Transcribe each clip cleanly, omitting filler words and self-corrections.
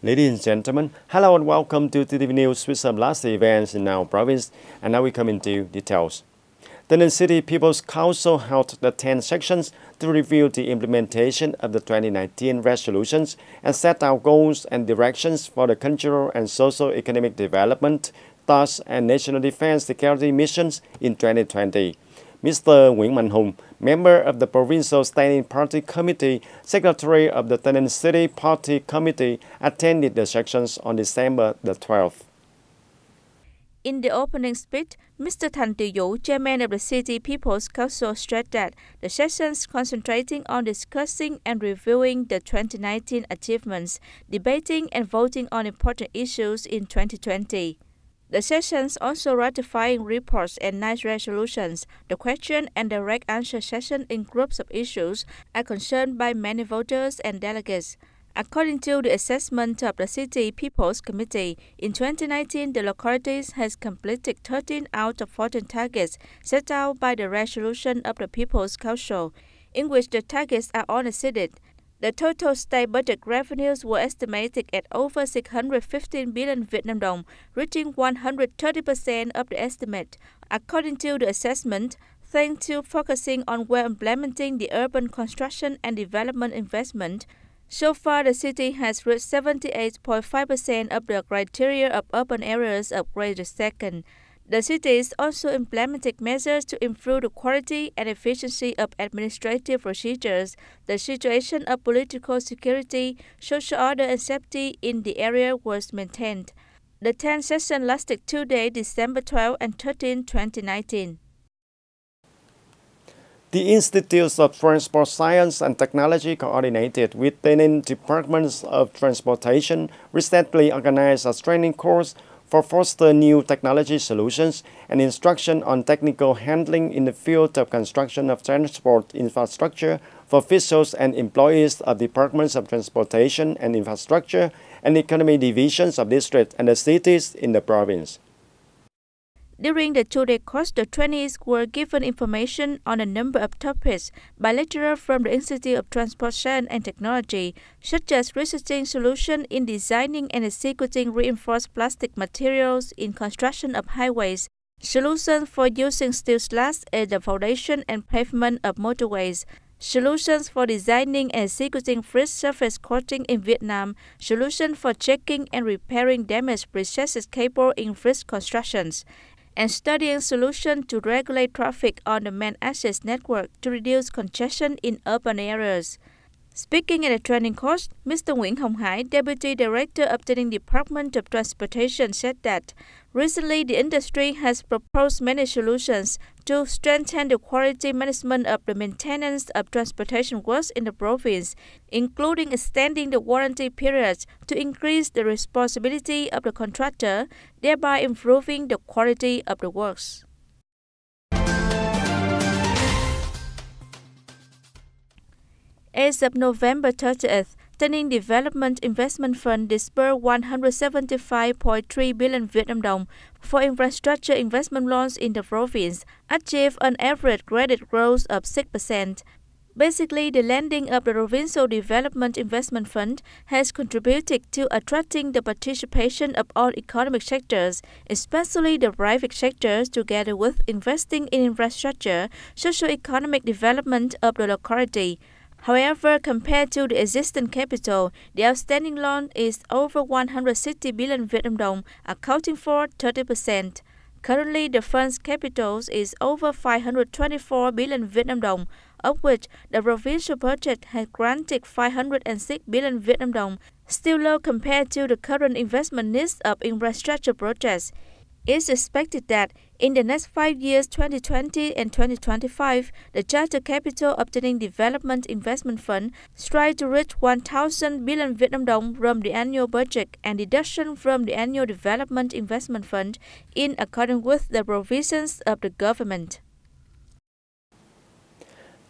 Ladies and gentlemen, hello and welcome to TTVNews with some last events in our province, and now we come into details. The Tây Ninh City People's Council held the 10 sections to review the implementation of the 2019 resolutions and set out goals and directions for the cultural and socio-economic development, thus and national defense security missions in 2020. Mr. Nguyễn Mạnh Hùng, member of the Provincial Standing Party Committee, secretary of the Tây Ninh City Party Committee, attended the sections on December the 12th. In the opening speech, Mr. Thành, chairman of the City People's Council, stressed that the sessions concentrating on discussing and reviewing the 2019 achievements, debating and voting on important issues in 2020. The sessions also ratifying reports and nice resolutions. The question and direct answer session in groups of issues are concerned by many voters and delegates. According to the assessment of the City People's Committee, in 2019, the localities has completed 13 out of 14 targets set out by the resolution of the People's Council, in which the targets are all exceeded. The total state budget revenues were estimated at over 615 billion Vietnam dong, reaching 130% of the estimate. According to the assessment, thanks to focusing on well implementing the urban construction and development investment, so far the city has reached 78.5% of the criteria of urban areas upgraded second. The cities also implemented measures to improve the quality and efficiency of administrative procedures. The situation of political security, social order and safety in the area was maintained. The 10th session lasted 2 days, December 12 and 13, 2019. The Institutes of Transport Science and Technology, coordinated with Tây Ninh Departments of Transportation, recently organized a training course for foster new technology solutions and instruction on technical handling in the field of construction of transport infrastructure for officials and employees of Departments of Transportation and Infrastructure and Economy divisions of districts and the cities in the province. During the 2-day course, the trainees were given information on a number of topics by lecturers from the Institute of Transportation and Technology, such as researching solutions in designing and executing reinforced plastic materials in construction of highways, solutions for using steel slabs as the foundation and pavement of motorways, solutions for designing and executing bridge surface coating in Vietnam, solutions for checking and repairing damaged precessed cable in bridge constructions, and studying solutions to regulate traffic on the main access network to reduce congestion in urban areas. Speaking at a training course, Mr. Nguyễn Hồng Hải, Deputy Director of the Department of Transportation, said that recently the industry has proposed many solutions to strengthen the quality management of the maintenance of transportation works in the province, including extending the warranty periods to increase the responsibility of the contractor, thereby improving the quality of the works. As of November 30th, TayNinhTV Development Investment Fund disbursed 175.3 billion Vietnam dong for infrastructure investment loans in the province, achieved an average credit growth of 6%. Basically, the lending of the Provincial Development Investment Fund has contributed to attracting the participation of all economic sectors, especially the private sectors, together with investing in infrastructure, socio-economic development of the locality. However, compared to the existing capital, the outstanding loan is over 160 billion Vietnam dong, accounting for 30%. Currently, the fund's capital is over 524 billion Vietnam dong, of which the provincial budget has granted 506 billion Vietnam dong, still low compared to the current investment needs of infrastructure projects. It's expected that in the next 5 years, 2020 and 2025, the total capital of the Development Investment Fund strives to reach 1,000 billion Vietnam dong from the annual budget and deduction from the annual Development Investment Fund in accordance with the provisions of the government.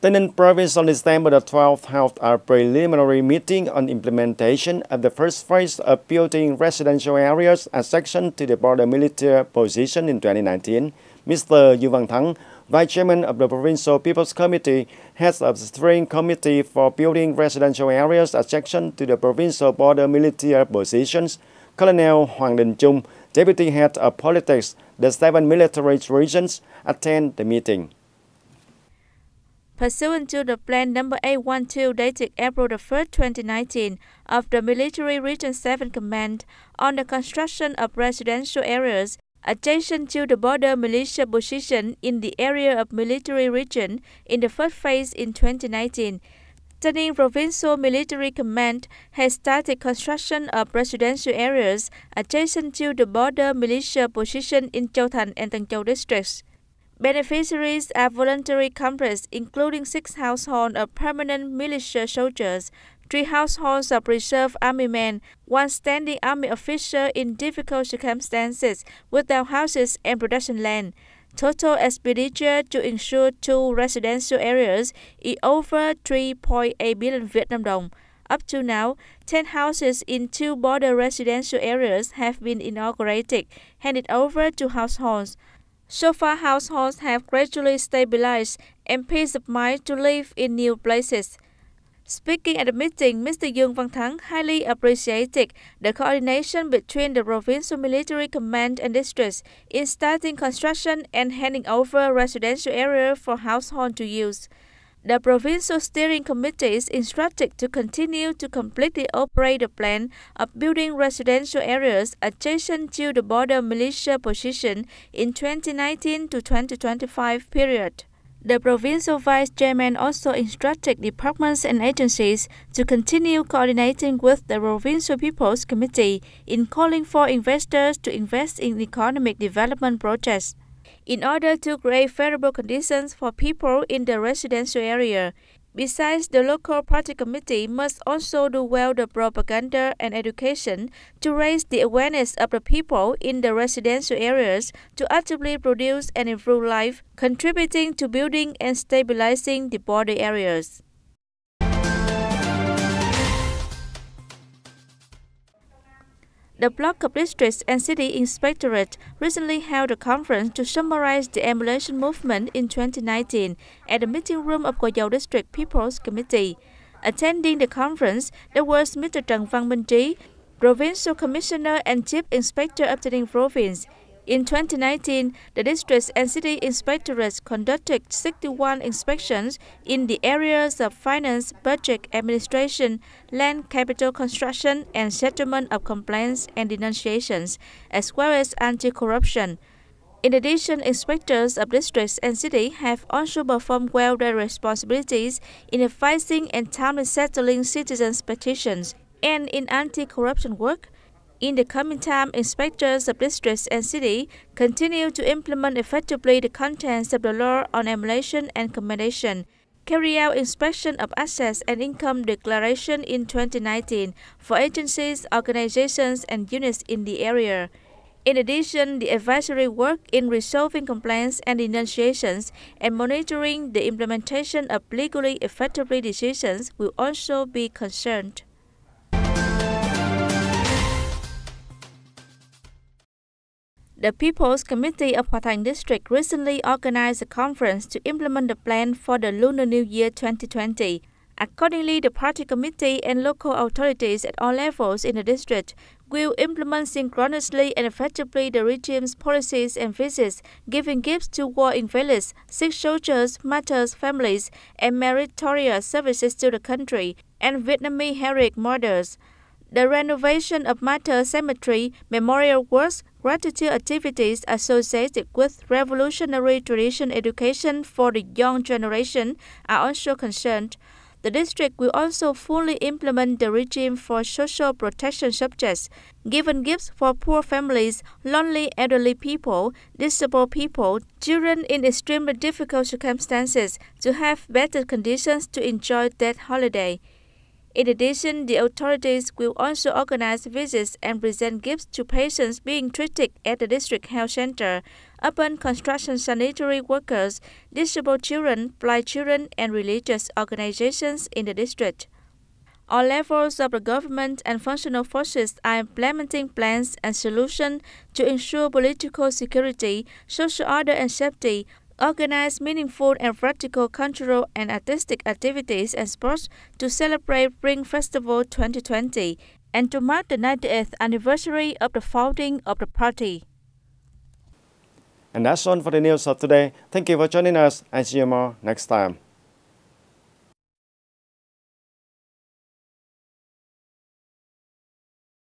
Tây Ninh Province on December the 12th held a preliminary meeting on implementation of the first phase of building residential areas adjacent to the border military position in 2019. Mr. Yu Van Thang, Vice Chairman of the Provincial People's Committee, heads of the Steering Committee for Building Residential Areas adjacent to the provincial border military positions, Colonel Hoàng Đình Trung, Deputy Head of Politics, the 7 military regions, attend the meeting. Pursuant to the Plan number 812 dated April 1, 2019 of the Military Region 7 Command on the construction of residential areas adjacent to the border militia position in the area of military region in the first phase in 2019, Tây Ninh Provincial Military Command has started construction of residential areas adjacent to the border militia position in Thành and Thành districts. Beneficiaries are voluntary complexes including 6 households of permanent militia soldiers, 3 households of reserve army men, 1 standing army officer in difficult circumstances without houses and production land. Total expenditure to ensure 2 residential areas is over 3.8 billion Vietnam dong. Up to now, 10 houses in 2 border residential areas have been inaugurated, handed over to households. So far, households have gradually stabilized and peace of mind to live in new places. Speaking at the meeting, Mr. Yu Van Thang highly appreciated the coordination between the Provincial Military Command and districts in starting construction and handing over residential area for households to use. The Provincial Steering Committee is instructed to continue to completely operate the plan of building residential areas adjacent to the border militia position in 2019 to 2025 period. The Provincial Vice Chairman also instructed departments and agencies to continue coordinating with the Provincial People's Committee in calling for investors to invest in economic development projects. In order to create favorable conditions for people in the residential area, besides, the local party committee must also do well the propaganda and education to raise the awareness of the people in the residential areas to actively produce and improve life, contributing to building and stabilizing the border areas. The Block of Districts and City Inspectorate recently held a conference to summarize the emulation movement in 2019 at the meeting room of Gò Dầu District People's Committee. Attending the conference, there was Mr. Trần Văn Minh Trí, Provincial Commissioner and Chief Inspector of Tây Ninh Province. In 2019, the Districts and City Inspectorates conducted 61 inspections in the areas of finance, budget, administration, land, capital construction, and settlement of complaints and denunciations, as well as anti-corruption. In addition, inspectors of districts and city have also performed well their responsibilities in advising and timely settling citizens' petitions and in anti-corruption work. In the coming time, inspectors of districts and city continue to implement effectively the contents of the law on emulation and commendation, carry out inspection of assets and income declaration in 2019 for agencies, organizations, and units in the area. In addition, the advisory work in resolving complaints and denunciations and monitoring the implementation of legally effectively decisions will also be concerned. The People's Committee of Thành District recently organized a conference to implement the plan for the Lunar New Year 2020. Accordingly, the party committee and local authorities at all levels in the district will implement synchronously and effectively the regime's policies and visits, giving gifts to war invalids, sick soldiers, martyrs' families, and meritorious services to the country, and Vietnamese heroic martyrs. The renovation of Martyr Cemetery, memorial works, gratitude activities associated with revolutionary tradition education for the young generation are also concerned. The district will also fully implement the regime for social protection subjects, giving gifts for poor families, lonely elderly people, disabled people, children in extremely difficult circumstances to have better conditions to enjoy that holiday. In addition, the authorities will also organize visits and present gifts to patients being treated at the district health center, urban construction sanitary workers, disabled children, blind children, and religious organizations in the district. All levels of the government and functional forces are implementing plans and solutions to ensure political security, social order and safety, organize meaningful and practical cultural and artistic activities and sports to celebrate Spring Festival 2020 and to mark the 90th anniversary of the founding of the party. And that's all for the news of today. Thank you for joining us and see you more next time.